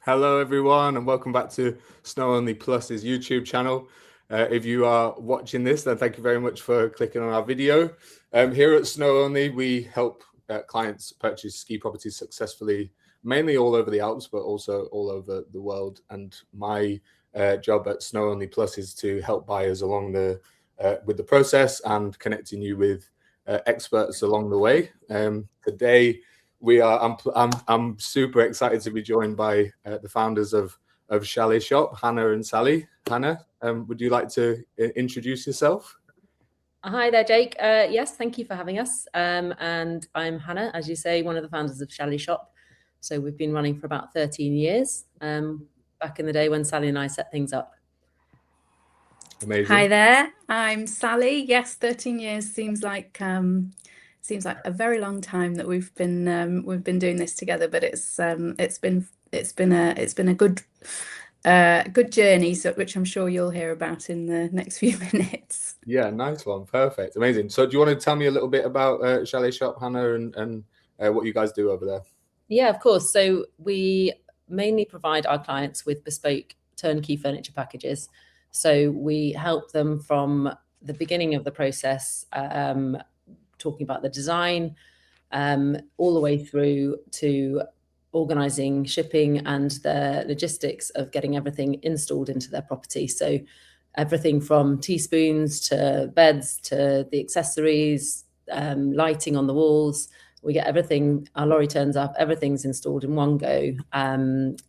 Hello, everyone, and welcome back to SnowOnly Plus's YouTube channel. If you are watching this, then thank you very much for clicking on our video. Here at SnowOnly, we help clients purchase ski properties successfully, mainly all over the Alps, but also all over the world. And my job at SnowOnly Plus is to help buyers along with the process and connecting you with experts along the way. Today, I'm super excited to be joined by the founders of Chalet Shop, Hannah and Sally. Hannah, would you like to introduce yourself? Hi there, Jake. Yes, thank you for having us. And I'm Hannah, as you say, one of the founders of Chalet Shop. So we've been running for about 13 years, back in the day when Sally and I set things up. Amazing. Hi there, I'm Sally. Yes, 13 years seems like a very long time that we've been doing this together, but it's been a good journey, which I'm sure you'll hear about in the next few minutes. Yeah, nice one, perfect, amazing. So, do you want to tell me a little bit about Chalet Shop, Hannah, and what you guys do over there? Yeah, of course. So we mainly provide our clients with bespoke turnkey furniture packages. So we help them from the beginning of the process, talking about the design, all the way through to organizing shipping and the logistics of getting everything installed into their property. So everything from teaspoons to beds to the accessories, lighting on the walls. We get everything, our lorry turns up, everything's installed in one go. And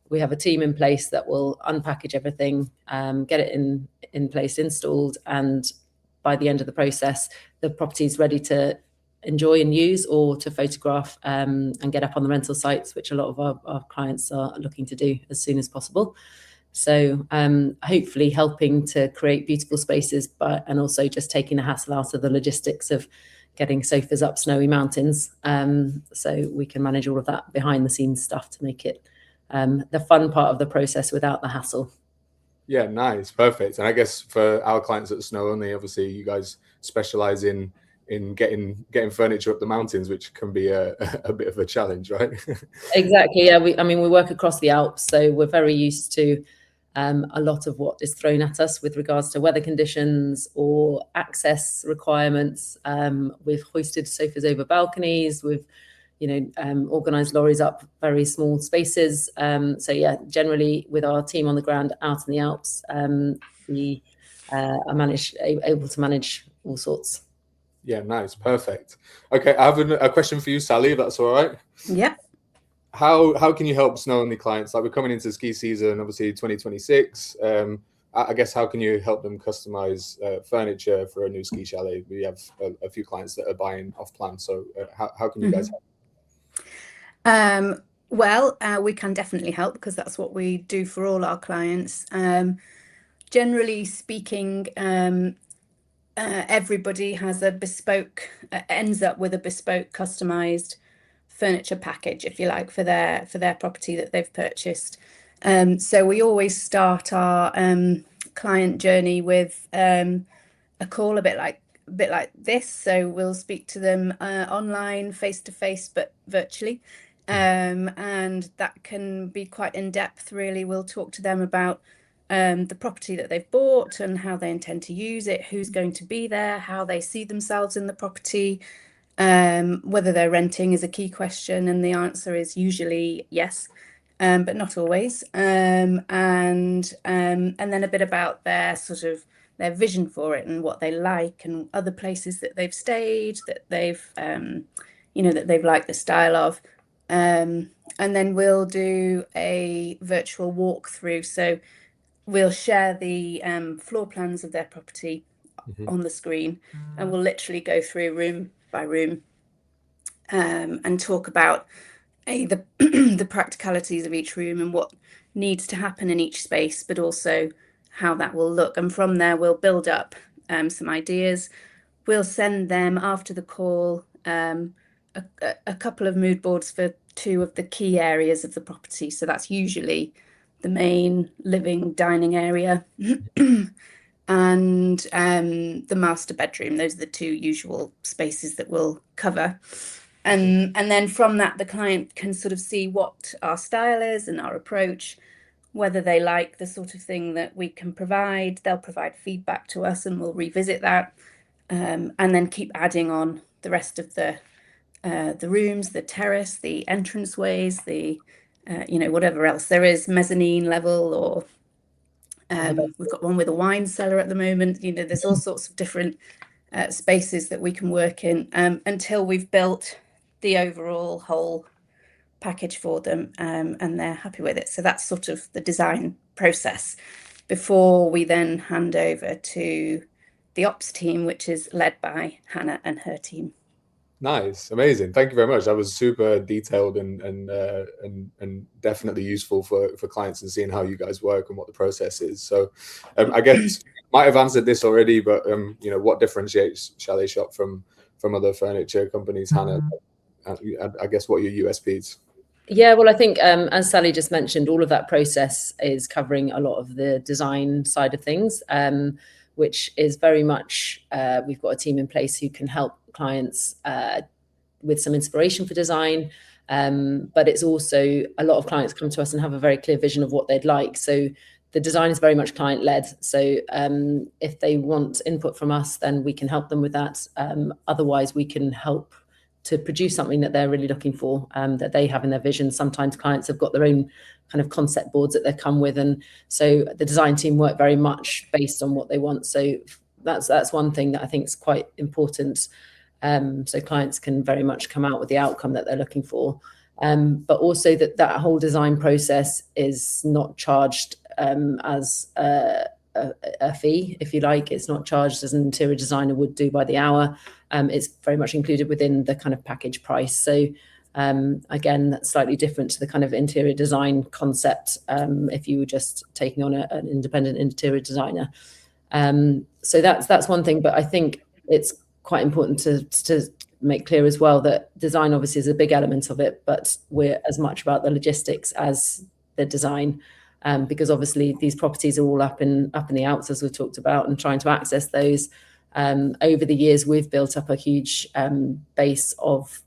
we have a team in place that will unpackage everything, get it in place, installed, and by the end of the process, the property is ready to enjoy and use, or to photograph and get up on the rental sites, which a lot of our clients are looking to do as soon as possible. So hopefully helping to create beautiful spaces, and also just taking the hassle out of the logistics of getting sofas up snowy mountains. So we can manage all of that behind the scenes stuff to make it the fun part of the process without the hassle. Yeah, nice, perfect. And I guess for our clients at SnowOnly, obviously you guys specialize in getting furniture up the mountains, which can be a bit of a challenge, right? Exactly. Yeah, we work across the Alps, so we're very used to a lot of what is thrown at us with regards to weather conditions or access requirements. We've hoisted sofas over balconies. We've organized lorries up very small spaces. So yeah, generally with our team on the ground out in the Alps, we are able to manage all sorts. Yeah, nice, perfect. Okay, I have a question for you, Sally, if that's all right. Yeah. How can you help SnowOnly clients? Like, we're coming into ski season, obviously 2026. I guess how can you help them customize furniture for a new ski chalet? We have a few clients that are buying off plan. So how can you guys help? Well, we can definitely help, because that's what we do for all our clients. Generally speaking, everybody has a bespoke, ends up with a bespoke customized furniture package, if you like, for their property that they've purchased. So we always start our client journey with a call a bit like this. So we'll speak to them online, face to face, but virtually. And that can be quite in depth, really. We'll talk to them about the property that they've bought and how they intend to use it, who's going to be there, how they see themselves in the property, whether they're renting is a key question, and the answer is usually yes, but not always. And then a bit about their vision for it and what they like, and other places that they've stayed, that they've liked the style of. And then we'll do a virtual walkthrough. So we'll share the floor plans of their property on the screen, and we'll literally go through room by room and talk about the practicalities of each room and what needs to happen in each space, but also how that will look. And from there, we'll build up some ideas. We'll send them, after the call, a couple of mood boards for 2 of the key areas of the property. So that's usually the main living dining area and the master bedroom. Those are the 2 usual spaces that we'll cover. And then from that, the client can sort of see what our style is and our approach, whether they like the sort of thing that we can provide. They'll provide feedback to us and we'll revisit that, and then keep adding on the rest of the rooms, the terrace, the entranceways, the whatever else there is, mezzanine level, or we've got one with a wine cellar at the moment. There's all sorts of different spaces that we can work in, until we've built the overall whole package for them, and they're happy with it. So that's sort of the design process before we then hand over to the ops team, which is led by Hannah and her team. Nice, amazing. Thank you very much. That was super detailed and definitely useful for clients and seeing how you guys work and what the process is. So I guess you might have answered this already, but what differentiates Chalet Shop from other furniture companies, Hannah? I guess what are your USPs? Yeah, well, I think as Sally just mentioned, all of that process is covering a lot of the design side of things, which is very much, we've got a team in place who can help clients with some inspiration for design. But it's also, a lot of clients come to us and have a very clear vision of what they'd like. So the design is very much client-led. So if they want input from us, then we can help them with that. Otherwise, we can help to produce something that they're really looking for, that they have in their vision. Sometimes clients have got their own kind of concept boards that they come with. And so the design team work very much based on what they want. So that's one thing that I think is quite important. So clients can very much come out with the outcome that they're looking for. But also that whole design process is not charged as a fee, if you like. It's not charged as an interior designer would do by the hour. It's very much included within the kind of package price. So again, that's slightly different to the kind of interior design concept if you were just taking on an independent interior designer. So that's one thing, but I think it's quite important to make clear as well that design obviously is a big element of it, but we're as much about the logistics as the design, because obviously these properties are all up in the Alps, as we've talked about, and trying to access those. Over the years, we've built up a huge base of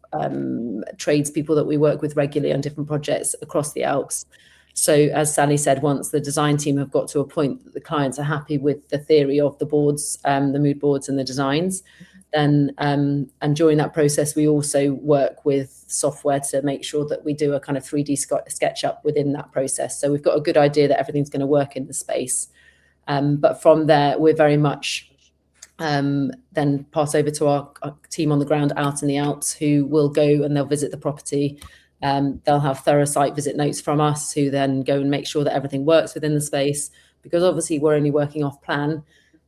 tradespeople that we work with regularly on different projects across the Alps. So as Sally said, once the design team have got to a point that the clients are happy with the theory of the boards, the mood boards and the designs, then and during that process, we also work with software to make sure that we do a kind of 3D SketchUp within that process. So we've got a good idea that everything's going to work in the space. But from there, we're very much then pass over to our team on the ground out in the Alps, who will go and they'll visit the property. They'll have thorough site visit notes from us, who then go and make sure that everything works within the space, because obviously we're only working off plan.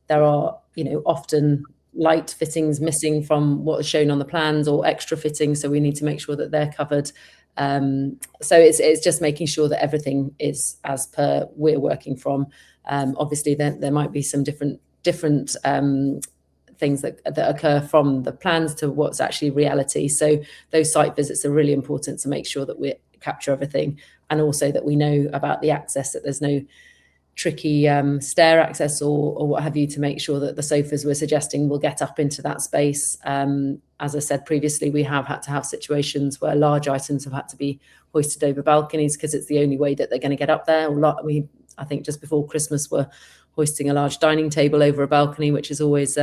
There are, often light fittings missing from what is shown on the plans, or extra fittings, so we need to make sure that they're covered. So it's just making sure that everything is as per we're working from. Obviously there might be some different things that occur from the plans to what's actually reality. So those site visits are really important to make sure that we capture everything, and also that we know about the access, that there's no tricky stair access or what have you, to make sure that the sofas we're suggesting will get up into that space. As I said previously, we have had to have situations where large items have had to be hoisted over balconies because it's the only way that they're going to get up there. I think just before Christmas we're hoisting a large dining table over a balcony, which is always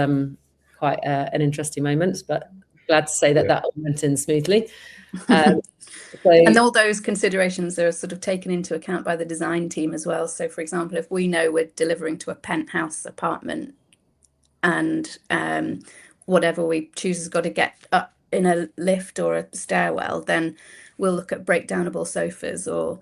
quite an interesting moment, but glad to say that all went in smoothly. And all those considerations are sort of taken into account by the design team as well. So for example, if we know we're delivering to a penthouse apartment and whatever we choose has got to get up in a lift or a stairwell, then we'll look at breakdownable sofas or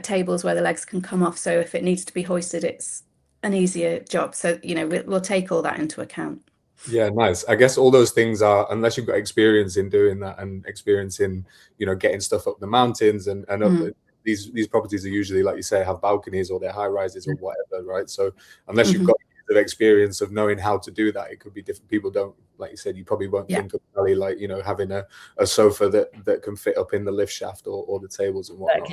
tables where the legs can come off. So if it needs to be hoisted, it's an easier job. So, we'll take all that into account. Yeah, nice. I guess all those things are, unless you've got experience in doing that and experience in, getting stuff up the mountains and up these properties are usually, like you say, have balconies or they're high rises or whatever, right? So unless you've got the experience of knowing how to do that, it could be different. People don't, like you said, you probably won't think of really like, having a sofa that can fit up in the lift shaft or the tables and whatnot.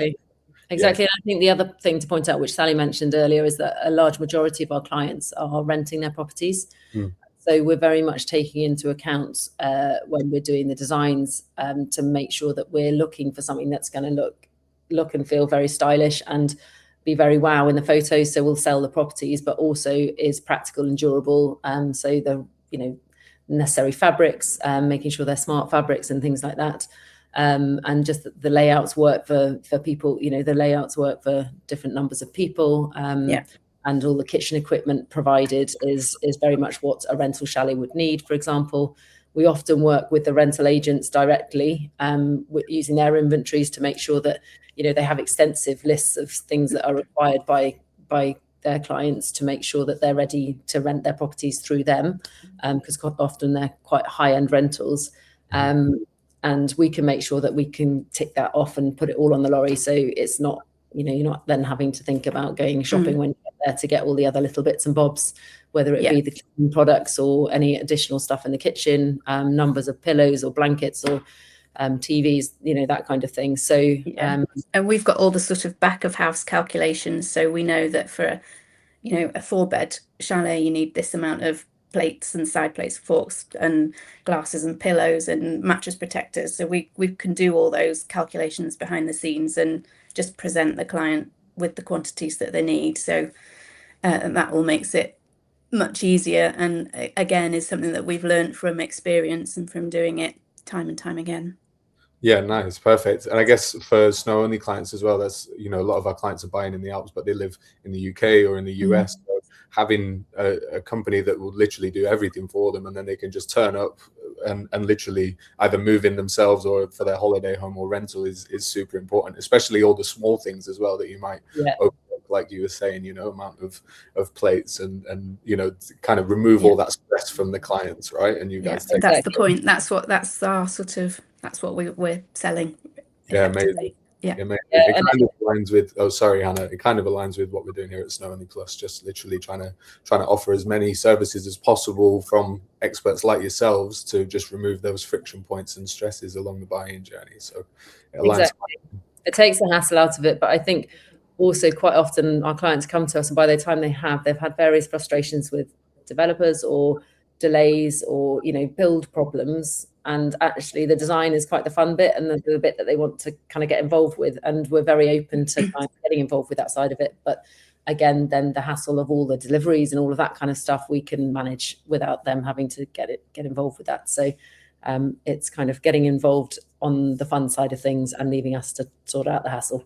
Exactly. And I think the other thing to point out, which Sally mentioned earlier, is that a large majority of our clients are renting their properties. So we're very much taking into account when we're doing the designs to make sure that we're looking for something that's going to look and feel very stylish and be very wow in the photos. So we'll sell the properties, but also is practical and durable. So the necessary fabrics, making sure they're smart fabrics and things like that. And just the layouts work for people, the layouts work for different numbers of people. And all the kitchen equipment provided is very much what a rental chalet would need, for example. We often work with the rental agents directly, using their inventories to make sure that, they have extensive lists of things that are required by their clients to make sure that they're ready to rent their properties through them, because quite often they're quite high-end rentals. And we can make sure that we can tick that off and put it all on the lorry. So it's not, you're not then having to think about going shopping when you get there to get all the other little bits and bobs, whether it be the cleaning products or any additional stuff in the kitchen, numbers of pillows or blankets or TVs, that kind of thing. So, and we've got all the sort of back of house calculations. So we know that for, a 4-bed chalet, you need this amount of plates and side plates, forks and glasses and pillows and mattress protectors. So we can do all those calculations behind the scenes and just present the client with the quantities that they need. So and that all makes it much easier, and again is something that we've learned from experience and from doing it time and time again. Yeah, nice, perfect. And I guess for SnowOnly clients as well, that's a lot of our clients are buying in the Alps, but they live in the UK or in the US. So having a company that will literally do everything for them, and then they can just turn up and literally either move in themselves or for their holiday home or rental is super important, especially all the small things as well that you might overlook, like you were saying, amount of plates and kind of remove all that stress from the clients, right? And you guys take that's the point. That's what we're selling. Yeah, amazing. Yeah. It kind of aligns with, sorry, Hannah, it kind of aligns with what we're doing here at SnowOnly Plus, just literally trying to offer as many services as possible from experts like yourselves to just remove those friction points and stresses along the buying journey. So it aligns. Exactly. It takes the hassle out of it, but I think also quite often our clients come to us, and by the time they've had various frustrations with developers or delays or build problems, and actually the design is quite the fun bit and the bit that they want to kind of get involved with, and we're very open to kind of getting involved with that side of it. But again, then the hassle of all the deliveries and all of that kind of stuff we can manage without them having to get involved with that. So it's kind of getting involved on the fun side of things and leaving us to sort out the hassle.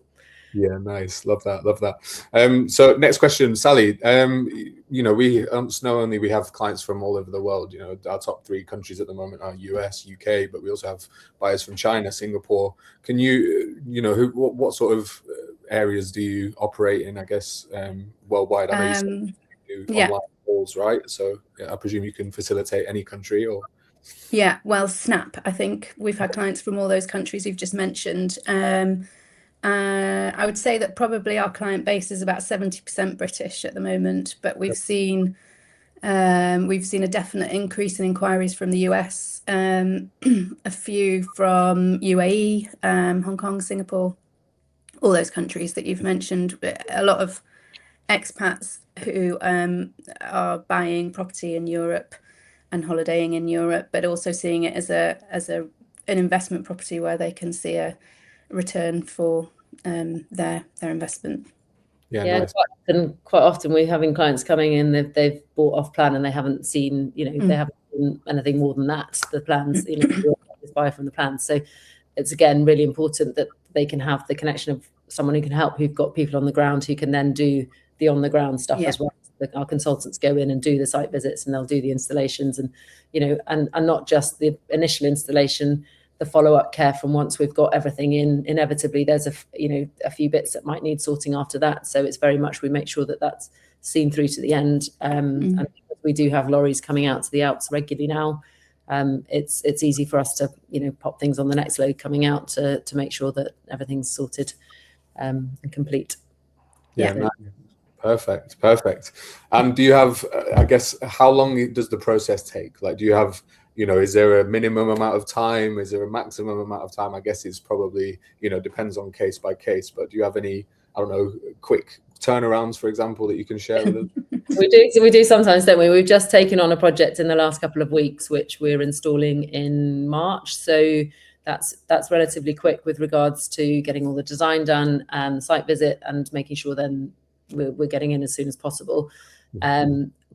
Yeah, nice. Love that. So next question, Sally. We SnowOnly, we have clients from all over the world. Our top 3 countries at the moment are US, UK, but we also have buyers from China, Singapore. Can you, what sort of areas do you operate in, I guess, worldwide? I know you do online calls, right? So I presume you can facilitate any country or... Yeah, well, Snap, I think we've had clients from all those countries you've just mentioned. I would say that probably our client base is about 70% British at the moment, but we've seen a definite increase in inquiries from the US, a few from UAE, Hong Kong, Singapore, all those countries that you've mentioned. A lot of expats who are buying property in Europe and holidaying in Europe, but also seeing it as an investment property where they can see a return for their investment. Nice. Quite often we're having clients coming in, they've bought off plan and they haven't seen, they haven't seen anything more than that. The plans, just buy from the plans. So it's again really important that they can have the connection of someone who can help, who've got people on the ground who can then do the on the ground stuff as well. Our consultants go in and do the site visits, and they'll do the installations, and and not just the initial installation, the follow-up care from once we've got everything in. Inevitably there's a few bits that might need sorting after that, so it's very much we make sure that that's seen through to the end. And we do have lorries coming out to the Alps regularly now. It's easy for us to pop things on the next load coming out to make sure that everything's sorted and complete. Nice. Perfect. And do you have, I guess, how long does the process take? Like, do you have, is there a minimum amount of time? Is there a maximum amount of time? I guess it's probably, depends on case by case, but do you have any, I don't know, quick turnarounds, for example, that you can share with us? We do sometimes, don't we? We've just taken on a project in the last couple of weeks, which we're installing in March. So that's relatively quick with regards to getting all the design done and site visit and making sure then we're getting in as soon as possible.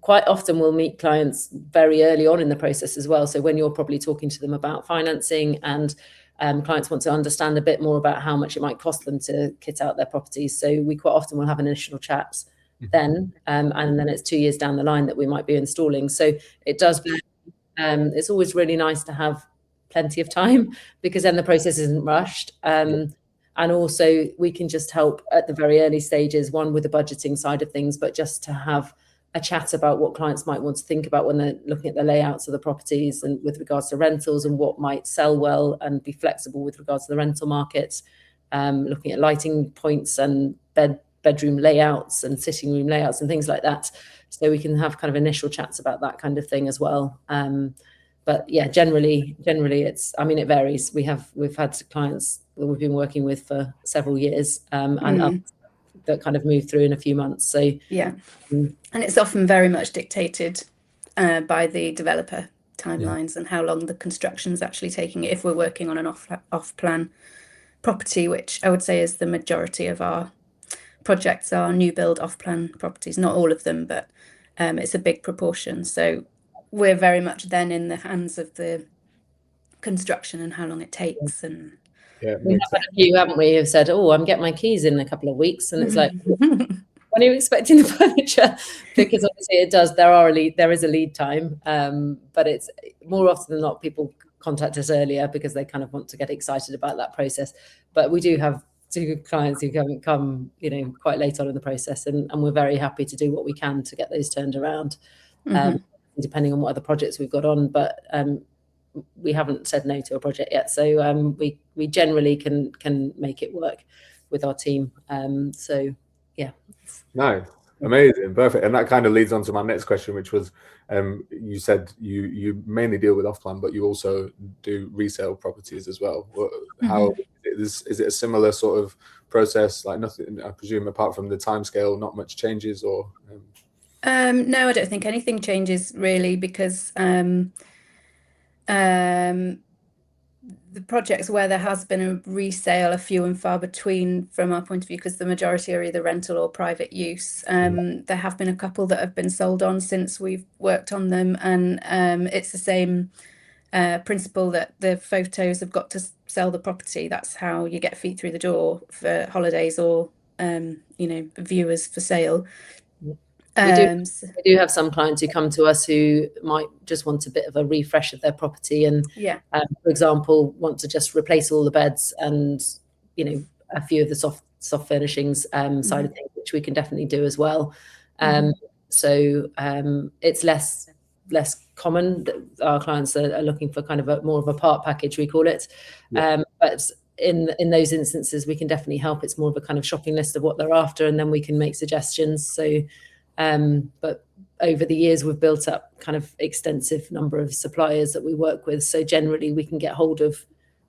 Quite often we'll meet clients very early on in the process as well. So when you're probably talking to them about financing, and clients want to understand a bit more about how much it might cost them to kit out their properties. So we quite often will have an initial chat then, and then it's 2 years down the line that we might be installing. So it does, it's always really nice to have plenty of time, because then the process isn't rushed. And also we can just help at the very early stages, one with the budgeting side of things, but just to have a chat about what clients might want to think about when they're looking at the layouts of the properties and with regards to rentals and what might sell well, and be flexible with regards to the rental market, looking at lighting points and bedroom layouts and sitting room layouts and things like that. So we can have kind of initial chats about that kind of thing as well. But yeah, generally it's, I mean, it varies. We've had clients that we've been working with for several years, and that kind of move through in a few months. So yeah, and it's often very much dictated by the developer timelines and how long the construction's actually taking. If we're working on an off-plan property, which I would say is the majority of our projects are new build off-plan properties, not all of them, but it's a big proportion. So we're very much then in the hands of the construction and how long it takes. And we have had a few, haven't we, who've said, "Oh, I'm getting my keys in a couple of weeks," and it's like, when are you expecting the furniture? Because obviously it does. There is a lead time, but it's more often than not people contact us earlier because they kind of want to get excited about that process. But we do have 2 clients who come, quite late on in the process, and we're very happy to do what we can to get those turned around, depending on what other projects we've got on. But we haven't said no to a project yet, so we generally can make it work with our team. So yeah. Nice. Amazing. Perfect. And that kind of leads on to my next question, which was, you said you mainly deal with off-plan, but you also do resale properties as well. How is it a similar sort of process? Like nothing, I presume, apart from the timescale, not much changes, or? No, I don't think anything changes really, because the projects where there has been a resale are few and far between from our point of view, because the majority are either rental or private use. There have been a couple that have been sold on since we've worked on them, and it's the same principle that the photos have got to sell the property. That's how you get feet through the door for holidays or viewers for sale. We do have some clients who come to us who might just want a bit of a refresh of their property, and for example, want to just replace all the beds and a few of the soft furnishings side of things, which we can definitely do as well. So it's less common that our clients are looking for kind of more of a part package, we call it. But in those instances, we can definitely help. It's more of a kind of shopping list of what they're after, and then we can make suggestions. So but over the years we've built up kind of extensive number of suppliers that we work with, so generally we can get hold of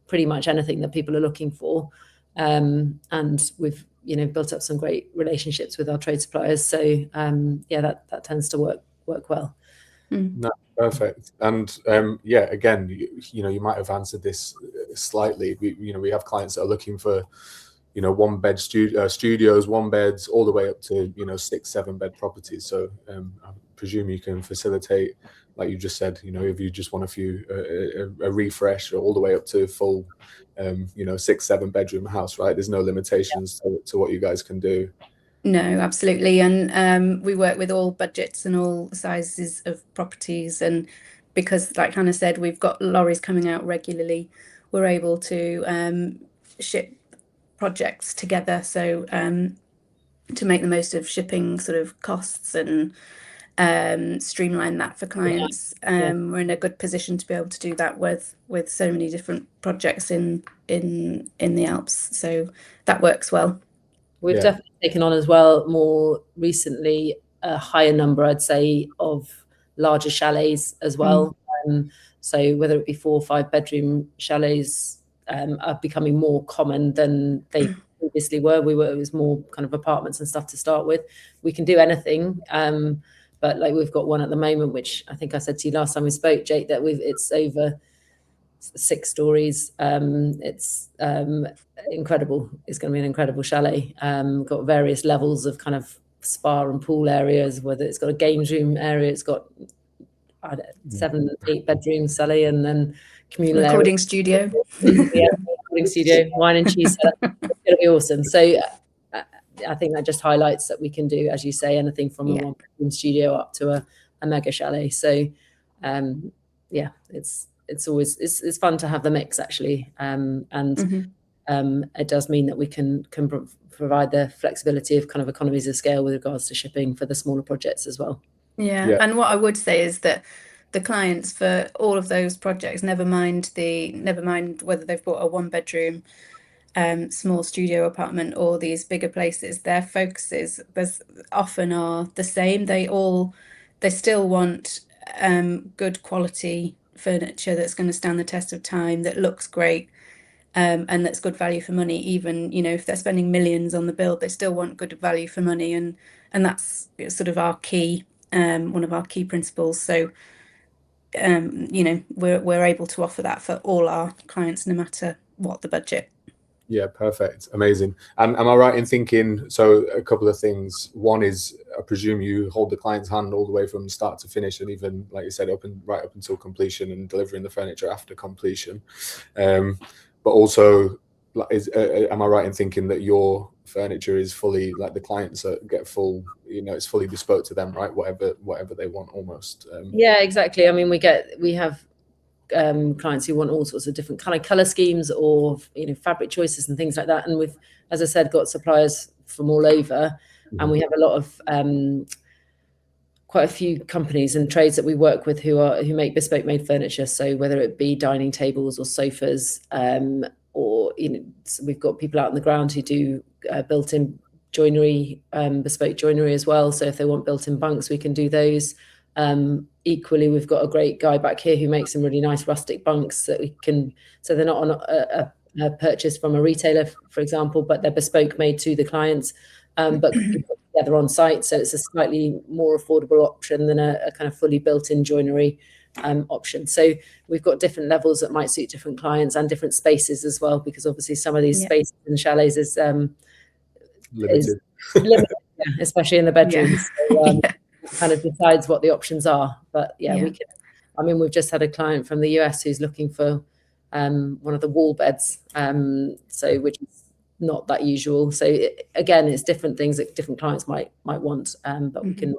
pretty much anything that people are looking for, and we've built up some great relationships with our trade suppliers, so that tends to work well. No, perfect. And again, you might have answered this slightly. We have clients that are looking for 1 bed studios, 1 beds, all the way up to 6-7 bed properties. So I presume you can facilitate, like you just said, if you just want a refresh, all the way up to full 6-7 bedroom house, right? There's no limitations to what you guys can do. No, absolutely. And we work with all budgets and all sizes of properties, and because, like Hannah said, we've got lorries coming out regularly, we're able to ship projects together, so to make the most of shipping sort of costs and streamline that for clients. We're in a good position to be able to do that with so many different projects in the Alps, so that works well. We've definitely taken on as well more recently a higher number, I'd say, of larger chalets as well. So whether it be 4 or 5 bedroom chalets are becoming more common than they previously were. It was more kind of apartments and stuff to start with. We can do anything. But like we've got one at the moment, which I think I said to you last time we spoke, Jake, that it's over 6 stories. It's incredible. It's going to be an incredible chalet. Got various levels of kind of spa and pool areas, whether it's got a games room area, it's got 7, 8 bedrooms, Sally, and then communal recording studio. Yeah, recording studio, wine and cheese cellar. It's going to be awesome. So I think that just highlights that we can do, as you say, anything from a 1-bedroom studio up to a mega chalet. So yeah, it's always it's fun to have the mix, actually, and it does mean that we can provide the flexibility of kind of economies of scale with regards to shipping for the smaller projects as well. Yeah. And what I would say is that the clients for all of those projects, never mind whether they've bought a 1-bedroom small studio apartment or these bigger places, their focuses often are the same. They still want good quality furniture that's going to stand the test of time, that looks great, and that's good value for money. Even, you know, if they're spending millions on the build, they still want good value for money, and that's sort of our key, one of our key principles. So you know, we're able to offer that for all our clients, no matter what the budget. Yeah, perfect. Amazing. And am I right in thinking, so a couple of things. One is, I presume you hold the client's hand all the way from start to finish, and even, like you said, right up until completion and delivering the furniture after completion. But also, am I right in thinking that your furniture is fully, like, the clients get full, you know, it's fully bespoke to them, right? Whatever they want, almost. Yeah, exactly. I mean, we have clients who want all sorts of different kind of color schemes, or, you know, fabric choices and things like that. And we've, as I said, got suppliers from all over, and we have a lot of quite a few companies and trades that we work with who make bespoke made furniture. So whether it be dining tables or sofas, or, you know, so we've got people out on the ground who do built-in joinery, bespoke joinery as well. So if they want built-in bunks, we can do those. Equally, we've got a great guy back here who makes some really nice rustic bunks that we can, so they're not on a purchase from a retailer, for example, but they're bespoke made to the clients, but can be put together on site. So it's a slightly more affordable option than a kind of fully built-in joinery option. So we've got different levels that might suit different clients and different spaces as well, because obviously some of these spaces in chalets is limited, especially in the bedrooms. So, kind of decides what the options are. But we can, I mean, we've just had a client from the US who's looking for one of the wall beds, so which is not that usual. So again, it's different things that different clients might want, but we can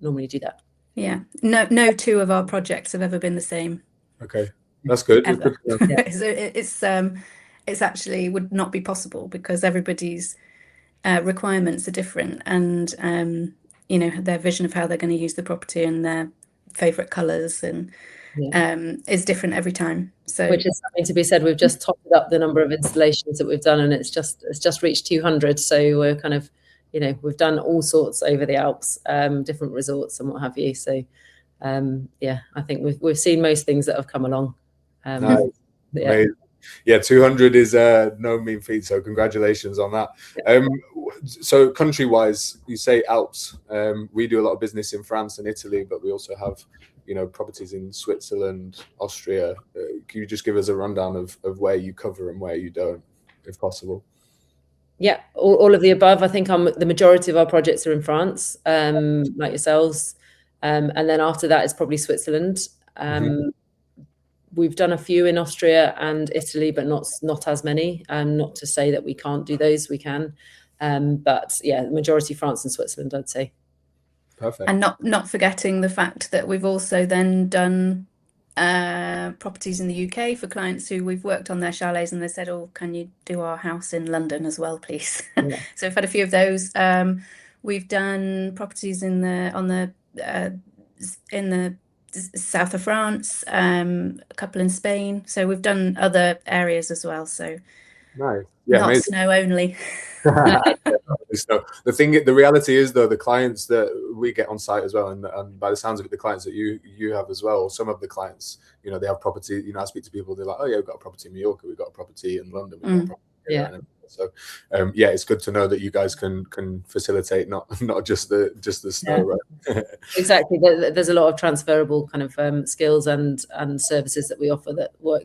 normally do that. Yeah, no 2 of our projects have ever been the same. Okay, that's good. So it's actually would not be possible, because everybody's requirements are different, and you know, their vision of how they're going to use the property and their favorite colors and is different every time. So, which is something to be said. We've just topped up the number of installations that we've done, and it's just reached 200. So we're kind of, you know, we've done all sorts over the Alps, different resorts and what have you. So I think we've seen most things that have come along. Nice. Yeah, 200 is no mean feat, so congratulations on that. So country-wise, you say Alps. We do a lot of business in France and Italy, but we also have, you know, properties in Switzerland, Austria. Can you just give us a rundown of where you cover and where you don't, if possible? Yeah, all of the above. I think the majority of our projects are in France, like yourselves, and then after that is probably Switzerland. We've done a few in Austria and Italy, but not as many. Not to say that we can't do those, we can. But yeah, the majority France and Switzerland, I'd say. Perfect. And not forgetting the fact that we've also then done properties in the UK for clients who we've worked on their chalets, and they said, "Oh, can you do our house in London as well, please?" Yeah. So we've had a few of those. We've done properties in the south of France, a couple in Spain. So we've done other areas as well. So nice. Yeah, not amazing. snow only. So the reality is, though, the clients that we get on site as well, and by the sounds of it, the clients that you have as well, some of the clients, you know, they have property. You know, I speak to people, they're like, "Oh yeah, we've got a property in Mallorca, we've got a property in London, we've got a property." So yeah, it's good to know that you guys can facilitate not just the snow. Right? Exactly. There's a lot of transferable kind of skills and services that we offer that work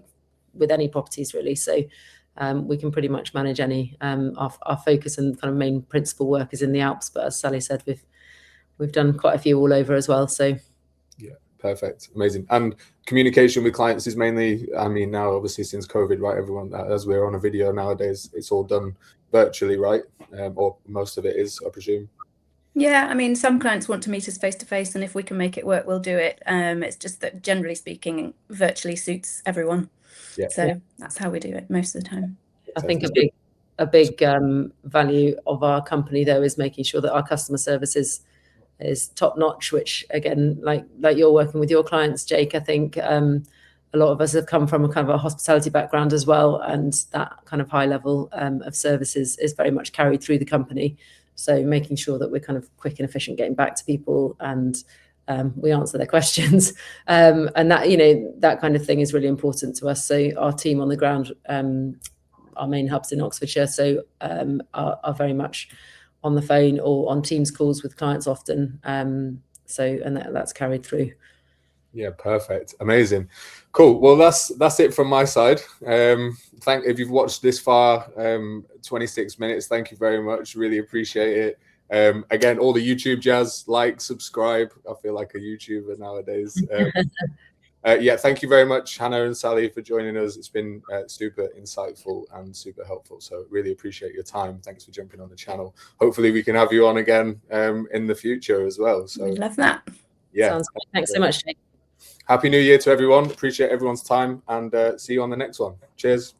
with any properties really. So we can pretty much manage any. Our focus and kind of main principal work is in the Alps, but as Sally said, we've done quite a few all over as well. So yeah, perfect, amazing. And communication with clients is mainly, I mean, now obviously since COVID, right? Everyone, as we're on a video nowadays, it's all done virtually, right? Or most of it is, I presume. Yeah, I mean, some clients want to meet us face to face, and if we can make it work, we'll do it. It's just that generally speaking, virtually suits everyone. Yeah. So that's how we do it most of the time. I think a big value of our company though is making sure that our customer service is top notch, which again, like you're working with your clients, Jake, I think a lot of us have come from a kind of a hospitality background as well, and that kind of high level of services is very much carried through the company. So making sure that we're kind of quick and efficient getting back to people, and we answer their questions, and that, you know, that kind of thing is really important to us. So our team on the ground, our main hubs in Oxfordshire, so are very much on the phone or on Teams calls with clients often. So and that's carried through. Yeah, perfect, amazing, cool. Well, that's it from my side. If you've watched this far, 26 minutes, thank you very much, really appreciate it. Again, all the YouTube jazz, like, subscribe. I feel like a YouTuber nowadays. Yeah, thank you very much, Hannah and Sally, for joining us. It's been super insightful and super helpful, so really appreciate your time. Thanks for jumping on the channel. Hopefully we can have you on again in the future as well. So We'd love that. Yeah, Sounds good. Thanks so much, Jake. Happy New Year to everyone. Appreciate everyone's time, and see you on the next one. Cheers.